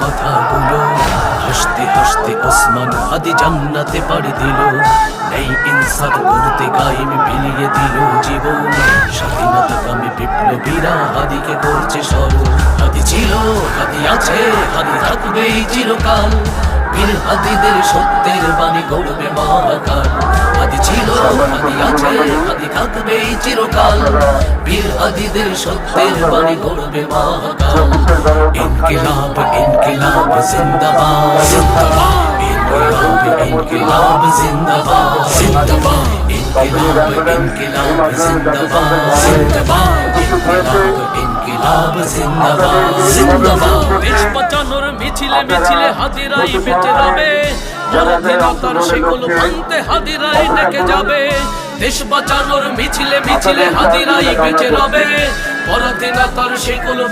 কথাগুলো। হাসতে হাসতে ওসমান হাদি জান্নাতে পাড়ি দিল, এই ইনসাফ করতে কায়েম বিলিয়ে দিল জীবন। স্বাধীনতা কামী বিপ্লবীরা হাদিকে করছে স্মরণ। হাদি ছিল, হাদি আছে, হাদি থাকবেই চিরকাল। বীর হাদিদের সত্যের বাণী গড়বে মহাকাল। হাদি ছিল, হাদি আছে, হাদি থাকবেই চিরকাল। বীর হাদিদের সত্যের বাণী গড়বে মহাকাল। ইনকিলাব ইনকিলাব জিন্দাবাদ জিন্দাবাদ, ইনকিলাব ইনকিলাব জিন্দাবাদ জিন্দাবাদ, ইনকিলাব ইনকিলাব জিন্দাবাদ জিন্দাবাদ, ইনকিলাব ইনকিলাব জিন্দাবাদ জিন্দাবাদ। দেশ বাঁচানোর মিছিলে মিছিলে হাদিরাই বেঁচে রবে, পরাধীনতার সেগুলো ভাঙতে হাদিরাই ডেকে যাবে। দেশ বাঁচানোর মিছিলে মিছিলে হাদিরাই বেঁচে রবে, পরাধীনতার সেগুলো